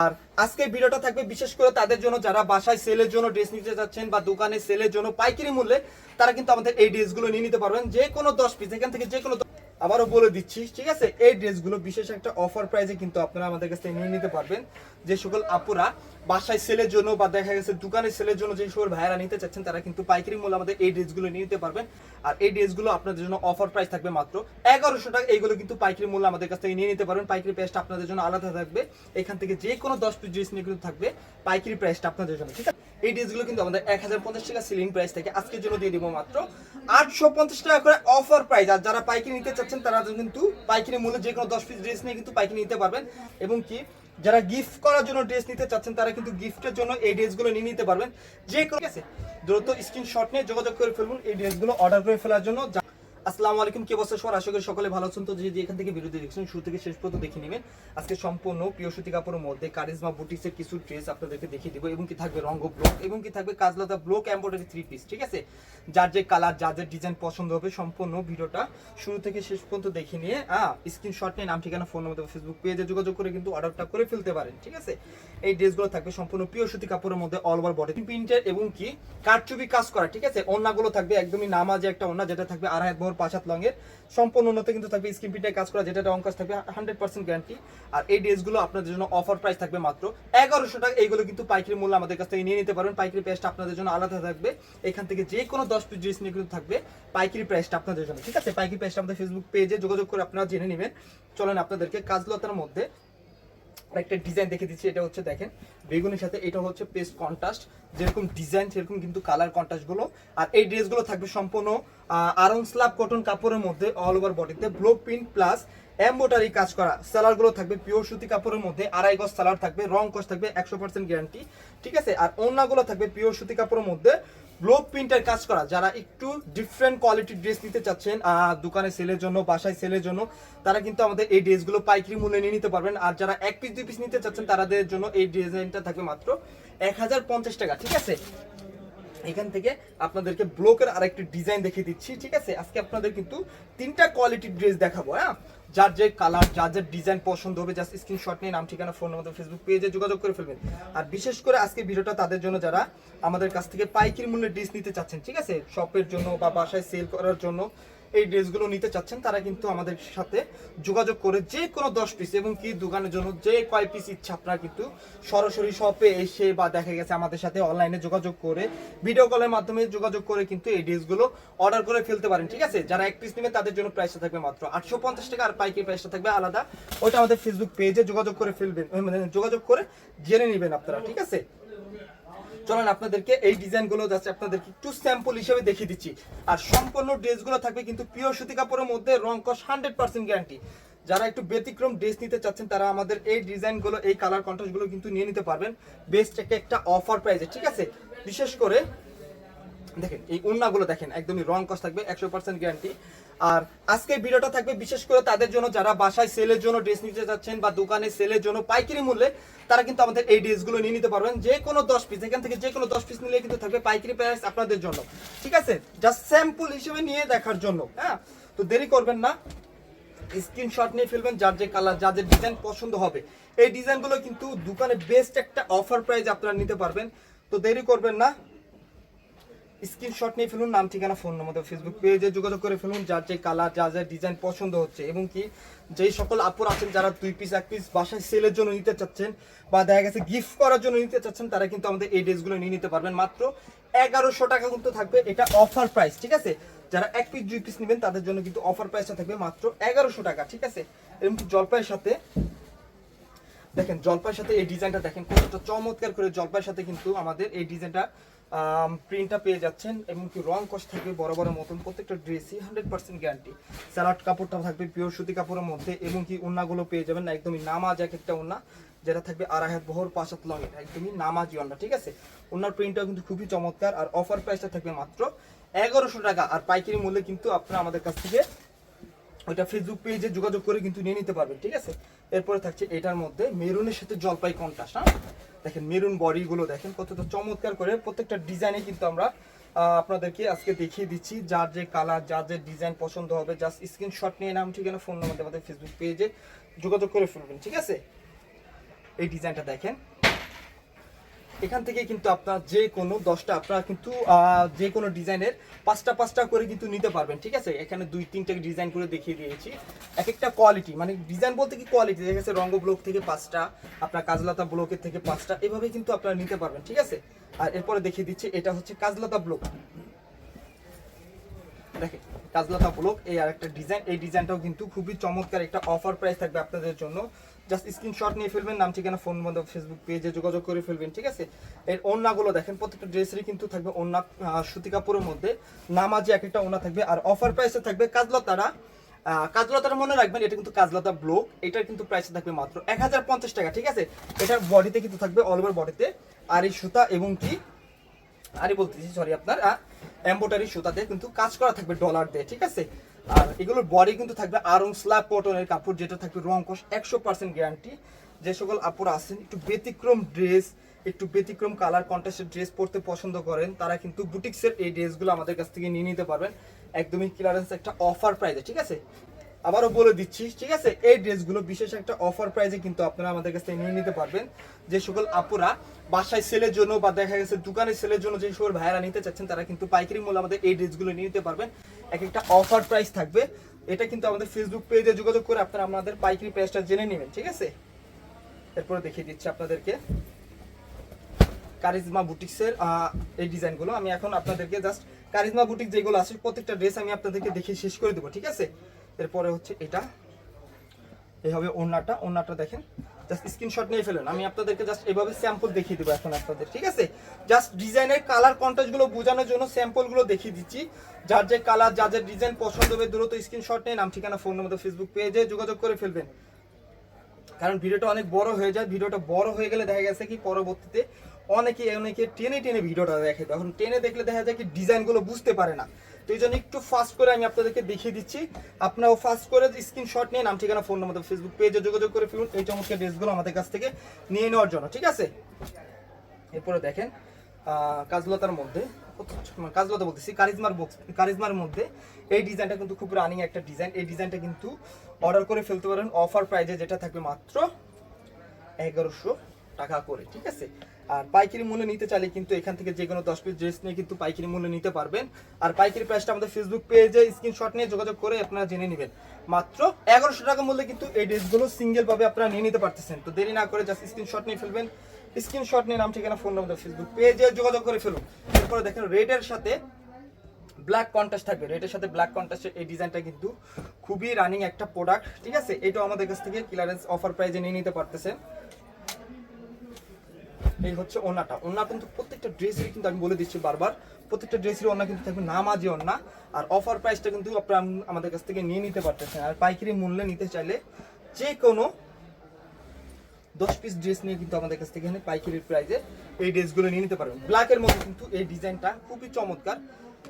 আর আজকে ভিডিওটা থাকবে বিশেষ করে তাদের জন্য যারা বাসায় সেলের জন্য ড্রেস নিতে যাচ্ছেন বা দোকানে সেলের জন্য পাইকারি মূল্যে, তারা কিন্তু আমাদের এই ড্রেসগুলো নিয়ে নিতে পারবেন। যে কোনো 10 পিস এখান থেকে যে কোনো আবারও বলে দিচ্ছি, ঠিক আছে, এই ড্রেসগুলো বিশেষ একটা অফার প্রাইসে কিন্তু আপনারা আমাদের কাছ থেকে নিয়ে নিতে পারবেন। যে সকল আপুরা বাসায় সেলের জন্য বা দেখা গেছে দোকানে সেলের জন্য যে সকল ভাইয়েরা নিতে চাচ্ছেন, তারা কিন্তু পাইকারি মূল্যে আমাদের এই ড্রেসগুলো নিয়ে নিতে পারবেন। আর এই ড্রেসগুলো আপনাদের জন্য অফার প্রাইস থাকবে মাত্র 1100 টাকা। এইগুলো কিন্তু পাইকারি মূল্য আমাদের কাছ থেকে নিয়ে নিতে পারবেন। পাইকারি প্রাইসটা আপনাদের জন্য আলাদা থাকবে। এখান থেকে যে কোনো 10 পিস ড্রেস নিয়ে কিন্তু থাকবে পাইকারি প্রাইসটা আপনাদের জন্য, ঠিক আছে। এই ড্রেসগুলো কিন্তু আমাদের 1050 টাকা সিলিং প্রাইস থেকে আজকের জন্য দিয়ে দিব মাত্র 850 টাকা করে অফার প্রাইস। আর যারা পাইকারি নিতে চাচ্ছেন তারা কিন্তু পাইকারি মূল্যে যে কোনো 10 পিস ড্রেস নিয়ে কিন্তু পাইকারি নিতে পারবেন। এবং কি যারা গিফট করার জন্য ড্রেস নিতে চাচ্ছেন, তারা কিন্তু গিফটের জন্য এই ড্রেসগুলো নিয়ে নিতে পারবেন। যে কোনো, ঠিক আছে, দ্রুত স্ক্রিনশট নিয়ে যোগাযোগ করে ফেলুন এই ড্রেসগুলো অর্ডার করে ফেলার জন্য। আসসালামু আলাইকুম, কি অবস্থা সবার? আশা করি সকলে ভালো আছেন। তো যদি এখান থেকে ভিডিও দেখছেন শুরু থেকে শেষ পর্যন্ত দেখে নেবেন। আজকে সম্পূর্ণ প্রিয় সুতি কাপড়ের মধ্যে কারিজমা বুটিক্সের কিছু ড্রেস আপনাদেরকে দেখিয়ে দিব, এবং কি থাকবে রঙ্গ ব্লক, এবং কি থাকবে কাজলতা ব্লক এমব্রয়ডারি 3 পিস, ঠিক আছে। যার যে কালার, যার যে ডিজাইন পছন্দ হবে, সম্পূর্ণ ভিডিওটা শুরু থেকে শেষ পর্যন্ত দেখে নিয়ে স্ক্রিনশট নিয়ে নাম, ঠিকানা, ফোন নম্বর, ফেসবুক পেজে যোগাযোগ করে কিন্তু অর্ডারটা করে ফেলতে পারেন, ঠিক আছে। এই ড্রেসগুলো থাকবে সম্পূর্ণ প্রিয় সুতি কাপড়ের মধ্যে অল ওভার বডি প্রিন্টের এবং কি কারচুপি কাজ করা, ঠিক আছে। ওন্নাগুলো থাকবে একদমই নামাজে একটা ওন্না, যেটা থাকবে 2.5 বহর 5 হাত লংয়ের, সম্পূর্ণ উন্নত কিন্তু থাকবে স্ক্রিন প্রিন্টের কাজ করা, যেটা রং কাজ থাকবে 100% গ্যারান্টি। আর এই ড্রেসগুলো আপনাদের জন্য অফার প্রাইস থাকবে মাত্র 1100 টাকা। এইগুলো কিন্তু পাইকারি মূল্য আমাদের কাছ থেকে নিয়ে নিতে পারবেন। পাইকারি প্রাইসটা আপনাদের জন্য আলাদা থাকবে। এখান থেকে যে কোনো 10 পিস ড্রেস নিয়ে কিন্তু থাকবে পাইকারি প্রাইসটা আপনাদের জন্য, ঠিক আছে। পাইকারি প্রাইসটা আমাদের ফেসবুক পেজে যোগাযোগ করে আপনারা জেনে নেবেন। চলেন আপনাদেরকে কাজলতার মধ্যে একটা ডিজাইন দেখে দিচ্ছি। এটা হচ্ছে দেখেন বেগুনের সাথে, এটা হচ্ছে পেস্ট কন্ট্রাস্ট, যেরকম ডিজাইন সেরকম কিন্তু কালার কন্ট্রাস্ট গুলো। আর এই ড্রেসগুলো থাকবে সম্পূর্ণ আরং স্ল্যাব কটন কাপড়ের মধ্যে অল ওভার বডিতে ব্লক প্রিন্ট প্লাস এমব্রয়ডারি কাজ করা। সালোয়ার গুলো থাকবে পিওর সুতি কাপড়ের মধ্যে, 2.5 গজ সালোয়ার থাকবে, রং কস থাকবে 100% গ্যারান্টি, ঠিক আছে। আর ওড়নাগুলো থাকবে পিওর সুতি কাপড়ের মধ্যে ব্লক প্রিন্টের কাজ করা। যারা একটু ডিফারেন্ট কোয়ালিটির ড্রেস নিতে চাচ্ছেন দোকানে সেলের জন্য, বাসায় সেলের জন্য, তারা কিন্তু আমাদের এই ড্রেসগুলো পাইকারি মূল্যে নিয়ে নিতে পারবেন। আর যারা 1 পিস 2 পিস নিতে চাচ্ছেন, তাদের জন্য এই ডিজাইনটা থাকবে মাত্র 1050 টাকা, ঠিক আছে। এখান থেকে আপনাদেরকে ব্লকের আরেকটি ডিজাইন দেখিয়ে দিচ্ছি, ঠিক আছে। আজকে আপনাদের কিন্তু 3টা কোয়ালিটির ড্রেস দেখাবো। যার যে কালার, যার যে ডিজাইন পছন্দ হবে, জাস্ট স্ক্রিনশট নিয়ে নাম, ঠিকানা, ফোন নম্বর, ফেসবুক পেজে যোগাযোগ করে ফেলবেন। আর বিশেষ করে আজকে ভিডিওটা তাদের জন্য যারা আমাদের কাছ থেকে পাইকারি মূল্যে ড্রেস নিতে চাচ্ছেন, ঠিক আছে, শপের জন্য বা বাসায় সেল করার জন্য এই ড্রেসগুলো নিতে চাচ্ছেন, তারা কিন্তু আমাদের সাথে যোগাযোগ করে যে কোনো 10 পিস এবং কি দোকানের জন্য যে কয় পিস ইচ্ছা, আপনারা কিন্তু সরাসরি শপে এসে বা দেখা গেছে আমাদের সাথে অনলাইনে যোগাযোগ করে, ভিডিও কলের মাধ্যমে যোগাযোগ করে কিন্তু এই ড্রেসগুলো অর্ডার করে ফেলতে পারেন, ঠিক আছে। যারা 1 পিস নেবেন তাদের জন্য প্রাইসটা থাকবে মাত্র 850 টাকা। আর পাইকারি প্রাইসটা থাকবে আলাদা, ওইটা আমাদের ফেসবুক পেজে যোগাযোগ করে ফেলবেন, মানে যোগাযোগ করে জেনে নেবেন আপনারা, ঠিক আছে। চলেন আপনাদেরকে এই ডিজাইনগুলো জাস্ট আপনাদেরকে একটু স্যাম্পল হিসেবে দেখিয়ে দিচ্ছি। আর সম্পূর্ণ ড্রেসগুলো থাকবে কিন্তু পিওর সুতি কাপড়ের মধ্যে, রং কস 100% গ্যারান্টি। যারা একটু ব্যতিক্রম ড্রেস নিতে চাচ্ছেন, তারা আমাদের এই ডিজাইনগুলো, এই কালার কন্ট্রাস্টগুলো কিন্তু নিয়ে নিতে পারবেন বেস্ট একটা অফার প্রাইসে, ঠিক আছে। বিশেষ করে দেখেন এই ওড়নাগুলো দেখেন একদমই রং কস থাকবে 100% গ্যারান্টি। আর আজকে ভিডিওটা থাকবে বিশেষ করে তাদের জন্য যারা বাসায় সেলের জন্য ড্রেস নিতে যাচ্ছেন বা দোকানে সেলের জন্য পাইকারি মূল্যে, তারা কিন্তু আমাদের এই ড্রেসগুলো নিয়ে নিতে পারবেন। যে কোনো 10 পিস, এখান থেকে যে কোনো 10 পিস নিলে কিন্তু থাকবে পাইকারি প্রাইস আপনাদের জন্য, ঠিক আছে। জাস্ট স্যাম্পল হিসেবে নিয়ে দেখার জন্য, তো দেরি করবেন না, স্ক্রিনশট নিয়ে ফেলবেন। যার যে কালার, যার যে ডিজাইন পছন্দ হবে, এই ডিজাইনগুলো কিন্তু দোকানে বেস্ট একটা অফার প্রাইস আপনারা নিতে পারবেন। তো দেরি করবেন না, স্ক্রিনশট নিয়ে ফেলুন, নাম, ঠিকানা, ফোন নম্বর, ফেসবুক পেজে যোগাযোগ করে ফেলুন। যার যে কালার, যার যে ডিজাইন পছন্দ হচ্ছে, এবং কি যেই সকল আপুর আছেন যারা 2 পিস 1 পিস বাসায় সেলের জন্য নিতে চাচ্ছেন বা দেখা গেছে গিফট করার জন্য নিতে চাচ্ছেন, তারা কিন্তু আমাদের এই ড্রেসগুলো নিয়ে নিতে পারবেন। মাত্র 1100 টাকা কিন্তু থাকবে, এটা অফার প্রাইস, ঠিক আছে। যারা 1 পিস 2 পিস নেবেন তাদের জন্য কিন্তু অফার প্রাইসটা থাকবে মাত্র 1100 টাকা, ঠিক আছে। এবং জলপাইয়ের সাথে দেখেন, জলপাইয়ের সাথে এই ডিজাইনটা দেখেন কতটা চমৎকার করে, জলপাইয়ের সাথে কিন্তু আমাদের এই ডিজাইনটা প্রিন্টটা পেয়ে যাচ্ছেন। এবং কি রং কস থাকবে বড় বড় মতন, প্রত্যেকটা ড্রেসই 100% গ্যারান্টি। স্যালাড কাপড়টা থাকবে পিওর সুতি কাপড়ের মধ্যে, এবং কি ওড়নাগুলো পেয়ে যাবেন একদমই নামাজ এক একটা ওড়না, যেটা থাকবে 2.5 হাত বহর 5 হাত লংয়ের, একদমই নামাজি ওড়না, ঠিক আছে। ওড়নার প্রিন্টটাও কিন্তু খুবই চমৎকার। আর অফার প্রাইসটা থাকবে মাত্র 1100 টাকা। আর পাইকারি মূল্যে কিন্তু আপনারা আমাদের কাছ থেকে ওইটা ফেসবুক পেজে যোগাযোগ করে কিন্তু নিয়ে নিতে পারবেন, ঠিক আছে। এরপরে থাকছে এটার মধ্যে মেরুনের সাথে জলপাই কন্ট্রাস্ট। দেখেন মেরুন বডিগুলো দেখেন কতটা চমৎকার করে, প্রত্যেকটা ডিজাইনে কিন্তু আমরা আপনাদেরকে আজকে দেখিয়ে দিচ্ছি। যার যে কালার, যার যে ডিজাইন পছন্দ হবে, জাস্ট স্ক্রিনশট নিয়ে নাম, ঠিকানা, ফোন নম্বর আমাদের ফেসবুক পেজে যোগাযোগ করে ফেলবেন, ঠিক আছে। এই ডিজাইনটা দেখেন, এখান থেকে কিন্তু আপনার যে কোনো 10টা আপনারা কিন্তু যে কোনো ডিজাইনের 5টা করে কিন্তু নিতে পারবেন, ঠিক আছে। এখানে 2-3টা ডিজাইন করে দেখিয়ে দিয়েছি, এক একটা কোয়ালিটি, মানে ডিজাইন বলতে কি কোয়ালিটি, দেখা গেছে রঙ্গ ব্লক থেকে 5টা, আপনার কাজলতা ব্লকের থেকে 5টা, এভাবে কিন্তু আপনারা নিতে পারবেন, ঠিক আছে। আর এরপরে দেখিয়ে দিচ্ছি, এটা হচ্ছে কাজলতা ব্লক, দেখেন কাজলতা ব্লক, এই আর একটা ডিজাইন, এই ডিজাইনটাও কিন্তু খুবই চমৎকার, একটা অফার প্রাইস থাকবে আপনাদের জন্য। জাস্ট স্ক্রিনশট নিয়ে ফেলবেন, নাম ঠিকানা ফোন নম্বর ফেসবুক পেজে যোগাযোগ করে ফেলবেন, ঠিক আছে। এর ওড়নাগুলো দেখেন, প্রত্যেকটা ড্রেসেরই কিন্তু থাকবে ওড়না সুতি কাপড়ের মধ্যে, নামাজি এক একটা ওড়না থাকবে। আর অফার প্রাইসে থাকবে কাজলতারা, কাজলতার মনে রাখবেন এটা কিন্তু কাজলতা ব্লক, এটার কিন্তু প্রাইস থাকবে মাত্র 1050 টাকা, ঠিক আছে। এটার বডিতে কিন্তু থাকবে অল ওভার বডিতে আর এই সুতা এবং কি আরে বলতেছি সরি আপনার এমব্রয়ডারি সুতাতে কিন্তু কাজ করা থাকবে ডলার দিয়ে, ঠিক আছে। আর এগুলোর বডি কিন্তু থাকবে আরং স্ল্যাব কটনের কাপড়, যেটা থাকবে রং কস 100% গ্যারান্টি। যে সকল আপুরা আছেন একটু ব্যতিক্রম ড্রেস, একটু ব্যতিক্রম কালার কন্ট্রাস্টের ড্রেস পরতে পছন্দ করেন, তারা কিন্তু বুটিক্সের এই ড্রেসগুলো আমাদের কাছ থেকে নিয়ে নিতে পারবেন একদমই ক্লিয়ারেন্স একটা অফার প্রাইসে, ঠিক আছে। আবারও বলে দিচ্ছি, ঠিক আছে, এই ড্রেসগুলো বিশেষ একটা অফার প্রাইসে কিন্তু আপনারা আমাদের কাছ থেকে নিয়ে নিতে পারবেন। যে সকল আপুরা বাসায় সেলের জন্য বা দেখা গেছে দোকানে সেলের জন্য যে সকল ভাইয়েরা নিতে চাচ্ছেন, তারা কিন্তু পাইকারি মূল্যে আমাদের এই ড্রেসগুলো নিয়ে নিতে পারবেন, এক একটা অফার প্রাইস থাকবে। এটা কিন্তু আমাদের ফেসবুক পেজে যোগাযোগ করে আপনারা আমাদের পাইকারি প্রাইসটা জেনে নেবেন, ঠিক আছে। এরপরে দেখিয়ে দিচ্ছি আপনাদেরকে কারিজমা বুটিক্সের এই ডিজাইনগুলো। আমি এখন আপনাদেরকে জাস্ট কারিজমা বুটিক যেগুলো আছে প্রত্যেকটা ড্রেস আমি আপনাদেরকে দেখে শেষ করে দেবো, ঠিক আছে। এরপরে হচ্ছে এটা, এই হবে ওড়নাটা, ওড়নাটা দেখেন, জাস্ট স্ক্রিনশট নিয়ে ফেলেন, আমি আপনাদেরকে জাস্ট এভাবে স্যাম্পল দেখিয়ে দেবো এখন আপনাদের, ঠিক আছে। জাস্ট ডিজাইনের কালার কন্ট্রাস্টগুলো বোঝানোর জন্য স্যাম্পলগুলো দেখিয়ে দিচ্ছি। যার যে কালার, যার যে ডিজাইন পছন্দ হবে দ্রুত স্ক্রিনশট নিয়ে নাম ঠিকানা ফোন নম্বর ফেসবুক পেজে যোগাযোগ করে ফেলবেন, কারণ ভিডিওটা অনেক বড় হয়ে যায়। ভিডিওটা বড় হয়ে গেলে দেখা গেছে কি পরবর্তীতে অনেকে টেনে ভিডিওটা দেখে, তখন টেনে দেখলে দেখা যায় কি ডিজাইনগুলো বুঝতে পারে না। তো এই জন্য একটু ফাস্ট করে আমি আপনাদেরকে দেখিয়ে দিচ্ছি, আপনারাও ফাস্ট করে স্ক্রিনশট নিয়ে নাম ঠিকানা ফোন নম্বর ফেসবুক পেজে যোগাযোগ করে ফেলুন এই চমৎকার ড্রেসগুলো আমাদের কাছ থেকে নিয়ে নেওয়ার জন্য, ঠিক আছে। এরপরে দেখেন কাজলতার মধ্যে, কাজলতা বলতেছি কারিজমার মধ্যে এই ডিজাইনটা কিন্তু খুব রানিং একটা ডিজাইন। এই ডিজাইনটা কিন্তু অর্ডার করে ফেলতে পারেন অফার প্রাইজে, যেটা থাকবে মাত্র 1100 টাকা করে, ঠিক আছে। আর পাইকারি মূল্যে নিতে চাইলে কিন্তু এখান থেকে যে কোনো 10 পিস ড্রেস নিয়ে কিন্তু পাইকারি মূল্যে নিতে পারবেন। আর পাইকারি প্রাইসটা আমাদের ফেসবুক পেজে স্ক্রিনশট নিয়ে যোগাযোগ করে আপনারা জেনে নেবেন। মাত্র 1100 টাকা মূল্যে কিন্তু এই ড্রেসগুলো সিঙ্গেল ভাবে আপনারা নিয়ে নিতে পারতেছেন। তো দেরি না করে জাস্ট স্ক্রিনশট নিয়ে ফেলবেন, স্ক্রিনশট নিয়ে নাম ঠিকানা ফোন নম্বর ফেসবুক পেজে যোগাযোগ করে ফেলুন। এরপরে দেখেন রেডের সাথে ব্ল্যাক কন্ট্রাস্ট থাকবে, রেডের সাথে ব্ল্যাক কন্ট্রাস্টের এই ডিজাইনটা কিন্তু খুবই রানিং একটা প্রোডাক্ট, ঠিক আছে। এটাও আমাদের কাছ থেকে ক্লিয়ারেন্স অফার প্রাইজে নিয়ে নিতে পারতেছেন। এই হচ্ছে ওড়নাটা, ওড়না কিন্তু প্রত্যেকটা ড্রেসেরই কিন্তু আমি বলে দিচ্ছি বারবার, প্রত্যেকটা ড্রেসের ওড়না কিন্তু থাকবে নামাজি ওড়না। আর অফার প্রাইসটা কিন্তু আপনারা আমাদের কাছ থেকে নিয়ে নিতে পারতেছেন। আর পাইকারি মূল্যে নিতে চাইলে যে কোনো 10 পিস ড্রেস নিয়ে কিন্তু আমাদের কাছ থেকে এখানে পাইকারি প্রাইসে এই ড্রেসগুলো নিয়ে নিতে পারবেন। ব্ল্যাকের মধ্যে কিন্তু এই ডিজাইনটা খুবই চমৎকার,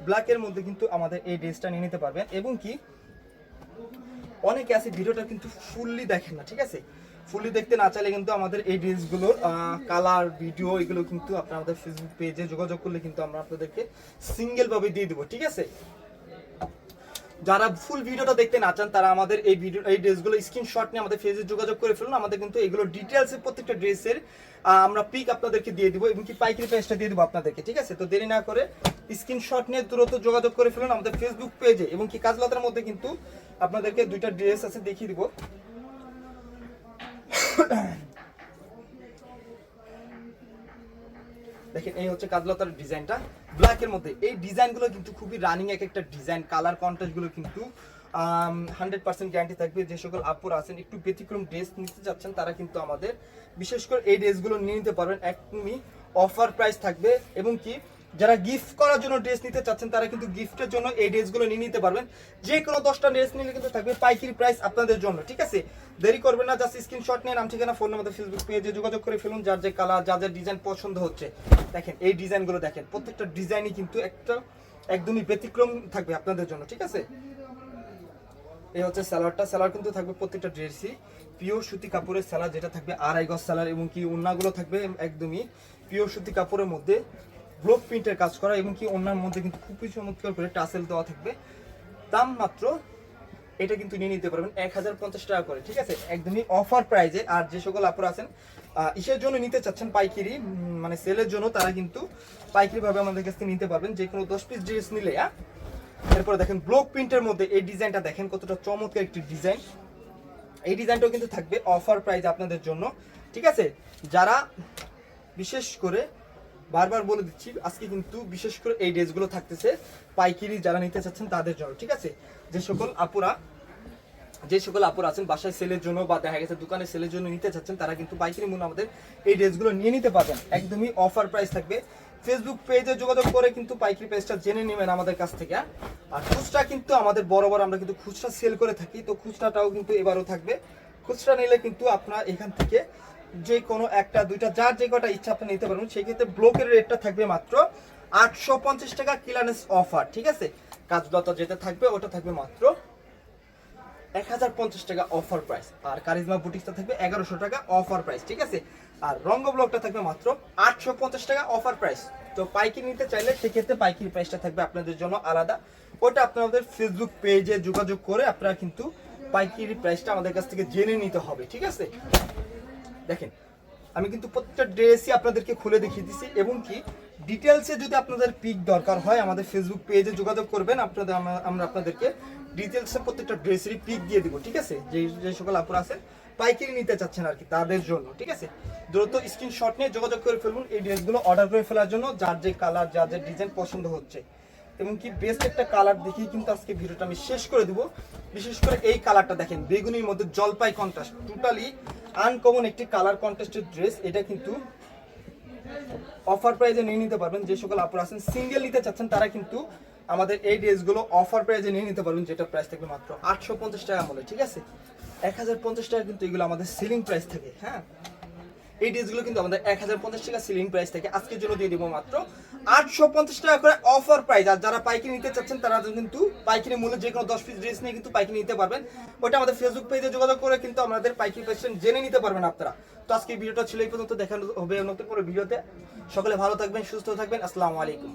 ব্ল্যাকের মধ্যে কিন্তু আমাদের এই ড্রেসটা নিয়ে নিতে পারবেন। এবং কি অনেকে আছে ভিডিওটা কিন্তু ফুললি দেখেন না, ঠিক আছে। ফুললি দেখতে না চাইলে কিন্তু আমাদের এই ড্রেসগুলোর কালার ভিডিও এগুলো কিন্তু আপনারা আমাদের ফেসবুক পেজে যোগাযোগ করলে কিন্তু আমরা আপনাদেরকে সিঙ্গেল ভাবে দিয়ে দেবো, ঠিক আছে। যারা ফুল ভিডিওটা দেখতে না চান তারা আমাদের এই ড্রেসগুলো স্ক্রিনশট নিয়ে আমাদের পেজে যোগাযোগ করে ফেলুন। আমাদের কিন্তু এগুলো ডিটেলসে প্রত্যেকটা ড্রেসের আমরা পিক আপনাদেরকে দিয়ে দিব এবং কি পাইকারি প্রাইসটা দিয়ে দেবো আপনাদেরকে, ঠিক আছে। তো দেরি না করে স্ক্রিনশট নিয়ে দ্রুত যোগাযোগ করে ফেলুন আমাদের ফেসবুক পেজে। এবং কি কাজলতার মধ্যে কিন্তু আপনাদেরকে দুইটা ড্রেস আছে দেখিয়ে দিব। দেখেন এই হচ্ছে কাজলতার ডিজাইনটা ব্ল্যাকের মধ্যে। এই ডিজাইনগুলো কিন্তু খুবই রানিং এক একটা ডিজাইন, কালার কন্ট্রাস্টগুলো কিন্তু 100% গ্যারান্টি থাকবে। যে সকল আপুরা আছেন একটু ব্যতিক্রম ড্রেস নিতে যাচ্ছেন তারা কিন্তু আমাদের বিশেষ করে এই ড্রেসগুলো নিয়ে নিতে পারবেন, একদমই অফার প্রাইস থাকবে। এবং কি যারা গিফট করার জন্য ড্রেস নিতে চাচ্ছেন তারা কিন্তু গিফটের জন্য এই ড্রেসগুলো নিয়ে নিতে পারবেন। যে কোনো 10টা ড্রেস নিলে কিন্তু থাকবে পাইকারি প্রাইস আপনাদের জন্য, ঠিক আছে। দেরি করবেন না, জাস্ট স্ক্রিনশট নিয়ে নাম ঠিকানা ফোন নম্বর ফেসবুক পেজে যোগাযোগ করে ফেলুন। যার যে কালার, যার যে ডিজাইন পছন্দ হচ্ছে, দেখেন এই ডিজাইনগুলো দেখেন, প্রত্যেকটা ডিজাইনই কিন্তু একদমই ব্যতিক্রম থাকবে আপনাদের জন্য, ঠিক আছে। এই হচ্ছে স্যালাডটা, স্যালাড কিন্তু থাকবে প্রত্যেকটা ড্রেসই পিওর সুতি কাপড়ের স্যালাড, যেটা থাকবে 2.5 গজ স্যালাড। এবং কি ওড়নাগুলো থাকবে একদমই পিওর সুতি কাপড়ের মধ্যে ব্লক প্রিন্টের কাজ করা। এবং কি ওড়নার মধ্যে কিন্তু খুবই চমৎকার করে টাসেল দেওয়া থাকবে। দাম মাত্র এটা কিন্তু নিয়ে নিতে পারবেন 1050 টাকা করে, ঠিক আছে, একদমই অফার প্রাইজে। আর যে সকল আপুরা আছেন ইসের জন্য নিতে চাচ্ছেন পাইকারি, মানে সেলের জন্য, তারা কিন্তু পাইকারি ভাবে আমাদের কাছ থেকে নিতে পারবেন যে কোনো 10 পিস ড্রেস নিলে। এরপরে দেখেন ব্লক প্রিন্টের মধ্যে এই ডিজাইনটা দেখেন কতটা চমৎকার একটি ডিজাইন। এই ডিজাইনটাও কিন্তু থাকবে অফার প্রাইস আপনাদের জন্য, ঠিক আছে? যারা বিশেষ করে বারবার বলে দিচ্ছি, আজকে কিন্তু বিশেষ করে এই ড্রেসগুলো থাকতেছে পাইকারি যারা নিতে চাচ্ছেন তাদের জন্য, ঠিক আছে? যে সকল আপুরা আছেন বাসায় সেলের জন্য বা দেখা গেছে দোকানে সেলের জন্য নিতে চাচ্ছেন, তারা কিন্তু পাইকারি মূল্যে আমাদের এই ড্রেসগুলো নিয়ে নিতে পারবেন। একদমই অফার প্রাইস থাকবে। ফেসবুক পেজে যোগাযোগ করে কিন্তু পাইকারি প্রাইসটা জেনে নেবেন আমাদের কাছ থেকে। আর খুচরা কিন্তু আমাদের বরাবর আমরা কিন্তু খুচরা সেল করে থাকি, তো খুচরাটাও কিন্তু এবারও থাকবে। খুচরা নিলে কিন্তু আপনার এখান থেকে যে কোনো একটা দুইটা যার যে কটা ইচ্ছা আপনি নিতে পারবেন। সেই ক্ষেত্রে ব্লকের রেটটা থাকবে মাত্র 850 টাকা ক্লিয়ারেন্স অফার, ঠিক আছে? কাজলত যেটা থাকবে ওটা থাকবে মাত্র 1050 টাকা অফার প্রাইস। আর কারিজমা বুটিক্সটা থাকবে 1100 টাকা অফার প্রাইস, ঠিক আছে? আর রঙ্গ ব্লকটা থাকবে মাত্র 850 টাকা অফার প্রাইস। তো পাইকারি নিতে চাইলে সেক্ষেত্রে পাইকারি প্রাইসটা থাকবে আপনাদের জন্য আলাদা। ওটা আপনাদের ফেসবুক পেজে যোগাযোগ করে আপনারা কিন্তু পাইকারি প্রাইসটা আমাদের কাছ থেকে জেনে নিতে হবে, ঠিক আছে? দেখেন আমি কিন্তু প্রত্যেকটা ড্রেসই আপনাদেরকে খুলে দেখিয়ে দিচ্ছি, এবং কি ডিটেলসে যদি আপনাদের পিক দরকার হয় আমাদের ফেসবুক পেজে যোগাযোগ করবেন, আমরা আপনাদেরকে ডিটেলসে প্রত্যেকটা ড্রেসেরই পিক দিয়ে দিব, ঠিক আছে? যে সকল আপুরা আছেন পাইকারি নিতে চাচ্ছেন আর কি তাদের জন্য, ঠিক আছে? দ্রুত স্ক্রিনশট নিয়ে যোগাযোগ করে ফেলুন এই ড্রেসগুলো অর্ডার করে ফেলার জন্য, যার যে কালার যার যে ডিজাইন পছন্দ হচ্ছে। এবং কি বেস্ট একটা কালার দেখিয়ে কিন্তু আজকে ভিডিওটা আমি শেষ করে দিব। বিশেষ করে এই কালারটা দেখেন, বেগুনির মধ্যে জলপাই কন্ট্রাস্ট, টোটালি আনকমন একটি কালার কন্ট্রাস্টেড ড্রেস। এটা কিন্তু অফার প্রাইজে নিয়ে নিতে পারবেন। যে সকল আপুরা আছেন সিঙ্গেল নিতে চাচ্ছেন তারা কিন্তু আমাদের এই ড্রেসগুলো অফার প্রাইজে নিয়ে নিতে পারবেন, যেটা প্রাইস থাকবে মাত্র 850 টাকা মূল্যে, ঠিক আছে? 1050 টাকা কিন্তু এগুলো আমাদের সেলিং প্রাইস থাকে। হ্যাঁ, এই ড্রেসগুলো কিন্তু আমাদের 1050 টাকা সেলিং প্রাইস থেকে আজকের জন্য দিয়ে দিব মাত্র 850 টাকা করে অফার প্রাইস। আর যারা পাইকারি নিতে চাচ্ছেন তারা কিন্তু পাইকারি মূল্যে যে কোনো 10 পিস ড্রেস নিয়ে কিন্তু পাইকারি নিতে পারবেন। ওটা আমাদের ফেসবুক পেজে যোগাযোগ করে কিন্তু আমাদের পাইকারি প্রাইস জেনে নিতে পারবেন আপনারা। তো আজকে ভিডিওটা ছিল এই পর্যন্ত, দেখানো হবে নতুন করে ভিডিওতে। সকলে ভালো থাকবেন, সুস্থ থাকবেন, আসসালামু আলাইকুম।